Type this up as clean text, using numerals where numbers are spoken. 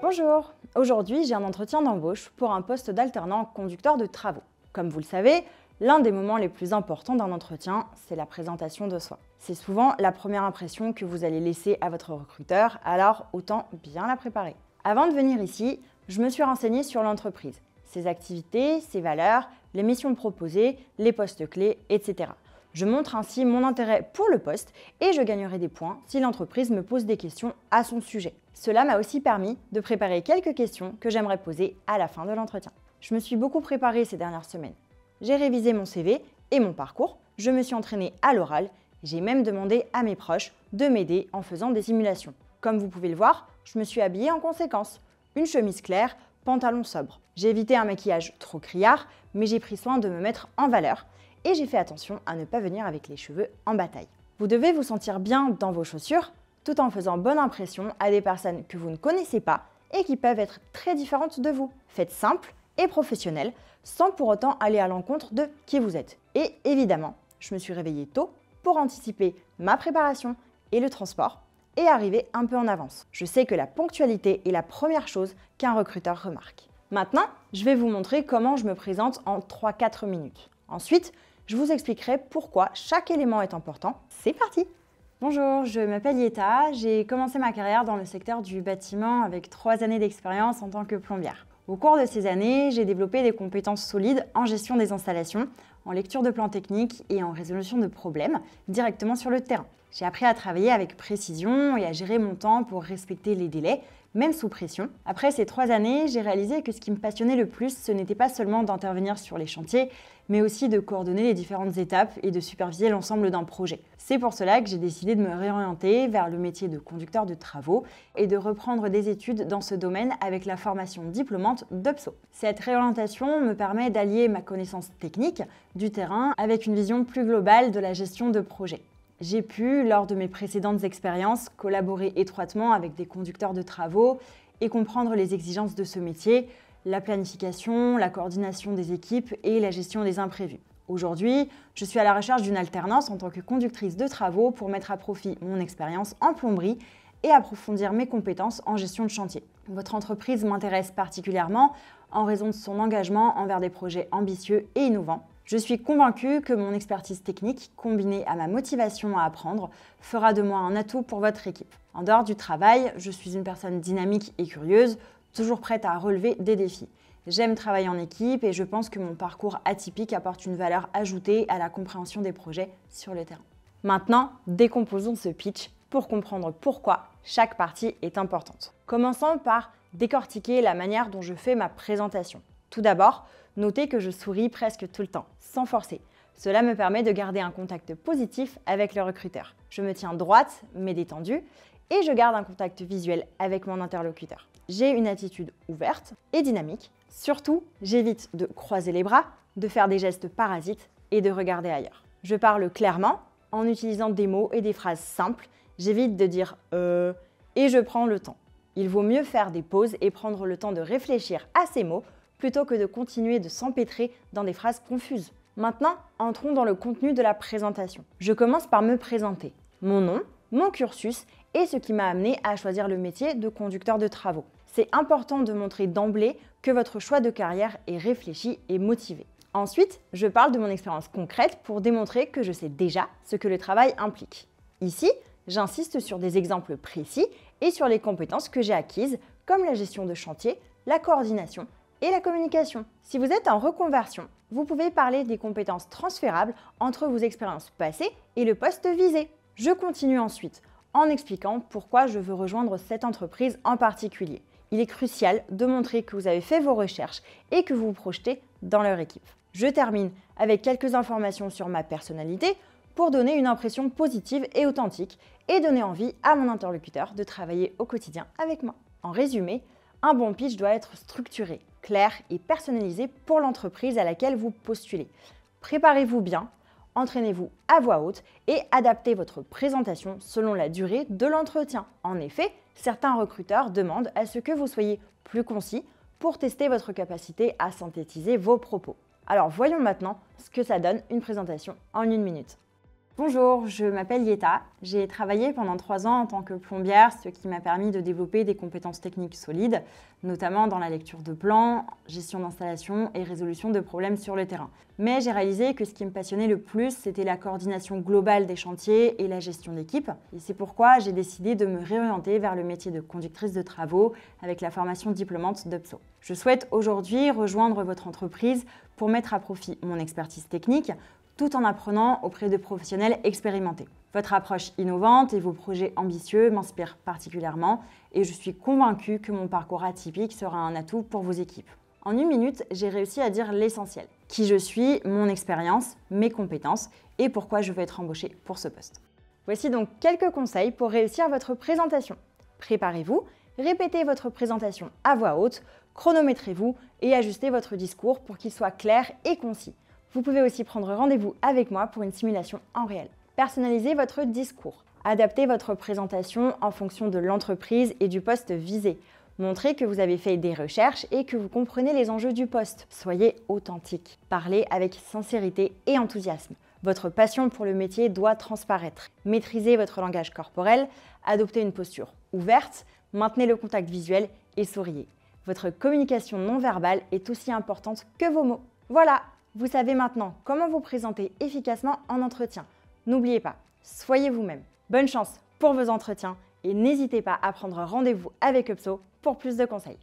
Bonjour, aujourd'hui j'ai un entretien d'embauche pour un poste d'alternant conducteur de travaux. Comme vous le savez, l'un des moments les plus importants d'un entretien, c'est la présentation de soi. C'est souvent la première impression que vous allez laisser à votre recruteur, alors autant bien la préparer. Avant de venir ici, je me suis renseignée sur l'entreprise, ses activités, ses valeurs, les missions proposées, les postes clés, etc. Je montre ainsi mon intérêt pour le poste et je gagnerai des points si l'entreprise me pose des questions à son sujet. Cela m'a aussi permis de préparer quelques questions que j'aimerais poser à la fin de l'entretien. Je me suis beaucoup préparée ces dernières semaines. J'ai révisé mon CV et mon parcours, je me suis entraînée à l'oral, j'ai même demandé à mes proches de m'aider en faisant des simulations. Comme vous pouvez le voir, je me suis habillée en conséquence. Une chemise claire, pantalon sobre. J'ai évité un maquillage trop criard, mais j'ai pris soin de me mettre en valeur et j'ai fait attention à ne pas venir avec les cheveux en bataille. Vous devez vous sentir bien dans vos chaussures, tout en faisant bonne impression à des personnes que vous ne connaissez pas et qui peuvent être très différentes de vous. Faites simple et professionnel, sans pour autant aller à l'encontre de qui vous êtes. Et évidemment, je me suis réveillée tôt pour anticiper ma préparation et le transport et arriver un peu en avance. Je sais que la ponctualité est la première chose qu'un recruteur remarque. Maintenant, je vais vous montrer comment je me présente en 3-4 minutes. Ensuite, je vous expliquerai pourquoi chaque élément est important. C'est parti! Bonjour, je m'appelle Yeta, j'ai commencé ma carrière dans le secteur du bâtiment avec 3 années d'expérience en tant que plombière. Au cours de ces années, j'ai développé des compétences solides en gestion des installations, en lecture de plans techniques et en résolution de problèmes directement sur le terrain. J'ai appris à travailler avec précision et à gérer mon temps pour respecter les délais, même sous pression. Après ces 3 années, j'ai réalisé que ce qui me passionnait le plus, ce n'était pas seulement d'intervenir sur les chantiers, mais aussi de coordonner les différentes étapes et de superviser l'ensemble d'un projet. C'est pour cela que j'ai décidé de me réorienter vers le métier de conducteur de travaux et de reprendre des études dans ce domaine avec la formation diplômante d'UPSO. Cette réorientation me permet d'allier ma connaissance technique du terrain avec une vision plus globale de la gestion de projet. J'ai pu, lors de mes précédentes expériences, collaborer étroitement avec des conducteurs de travaux et comprendre les exigences de ce métier, la planification, la coordination des équipes et la gestion des imprévus. Aujourd'hui, je suis à la recherche d'une alternance en tant que conductrice de travaux pour mettre à profit mon expérience en plomberie et approfondir mes compétences en gestion de chantier. Votre entreprise m'intéresse particulièrement en raison de son engagement envers des projets ambitieux et innovants. Je suis convaincue que mon expertise technique, combinée à ma motivation à apprendre, fera de moi un atout pour votre équipe. En dehors du travail, je suis une personne dynamique et curieuse, toujours prête à relever des défis. J'aime travailler en équipe et je pense que mon parcours atypique apporte une valeur ajoutée à la compréhension des projets sur le terrain. Maintenant, décomposons ce pitch pour comprendre pourquoi chaque partie est importante. Commençons par décortiquer la manière dont je fais ma présentation. Tout d'abord, notez que je souris presque tout le temps, sans forcer. Cela me permet de garder un contact positif avec le recruteur. Je me tiens droite mais détendue et je garde un contact visuel avec mon interlocuteur. J'ai une attitude ouverte et dynamique. Surtout, j'évite de croiser les bras, de faire des gestes parasites et de regarder ailleurs. Je parle clairement en utilisant des mots et des phrases simples. J'évite de dire « et je prends le temps ». Il vaut mieux faire des pauses et prendre le temps de réfléchir à ces mots plutôt que de continuer de s'empêtrer dans des phrases confuses. Maintenant, entrons dans le contenu de la présentation. Je commence par me présenter. Mon nom, mon cursus et ce qui m'a amené à choisir le métier de conducteur de travaux. C'est important de montrer d'emblée que votre choix de carrière est réfléchi et motivé. Ensuite, je parle de mon expérience concrète pour démontrer que je sais déjà ce que le travail implique. Ici, j'insiste sur des exemples précis et sur les compétences que j'ai acquises, comme la gestion de chantier, la coordination et la communication. Si vous êtes en reconversion, vous pouvez parler des compétences transférables entre vos expériences passées et le poste visé. Je continue ensuite en expliquant pourquoi je veux rejoindre cette entreprise en particulier. Il est crucial de montrer que vous avez fait vos recherches et que vous vous projetez dans leur équipe. Je termine avec quelques informations sur ma personnalité pour donner une impression positive et authentique et donner envie à mon interlocuteur de travailler au quotidien avec moi. En résumé, un bon pitch doit être structuré, clair et personnalisé pour l'entreprise à laquelle vous postulez. Préparez-vous bien, entraînez-vous à voix haute et adaptez votre présentation selon la durée de l'entretien. En effet, certains recruteurs demandent à ce que vous soyez plus concis pour tester votre capacité à synthétiser vos propos. Alors voyons maintenant ce que ça donne une présentation en 1 minute. Bonjour, je m'appelle Yeta. J'ai travaillé pendant 3 ans en tant que plombière, ce qui m'a permis de développer des compétences techniques solides, notamment dans la lecture de plans, gestion d'installation et résolution de problèmes sur le terrain. Mais j'ai réalisé que ce qui me passionnait le plus, c'était la coordination globale des chantiers et la gestion d'équipe. Et c'est pourquoi j'ai décidé de me réorienter vers le métier de conductrice de travaux avec la formation diplômante d'UPSO. Je souhaite aujourd'hui rejoindre votre entreprise pour mettre à profit mon expertise technique, tout en apprenant auprès de professionnels expérimentés. Votre approche innovante et vos projets ambitieux m'inspirent particulièrement et je suis convaincue que mon parcours atypique sera un atout pour vos équipes. En 1 minute, j'ai réussi à dire l'essentiel. Qui je suis, mon expérience, mes compétences et pourquoi je veux être embauchée pour ce poste. Voici donc quelques conseils pour réussir votre présentation. Préparez-vous, répétez votre présentation à voix haute, chronométrez-vous et ajustez votre discours pour qu'il soit clair et concis. Vous pouvez aussi prendre rendez-vous avec moi pour une simulation en réel. Personnalisez votre discours. Adaptez votre présentation en fonction de l'entreprise et du poste visé. Montrez que vous avez fait des recherches et que vous comprenez les enjeux du poste. Soyez authentique. Parlez avec sincérité et enthousiasme. Votre passion pour le métier doit transparaître. Maîtrisez votre langage corporel, adoptez une posture ouverte, maintenez le contact visuel et souriez. Votre communication non verbale est aussi importante que vos mots. Voilà! Vous savez maintenant comment vous présenter efficacement en entretien. N'oubliez pas, soyez vous-même. Bonne chance pour vos entretiens et n'hésitez pas à prendre rendez-vous avec UPSO pour plus de conseils.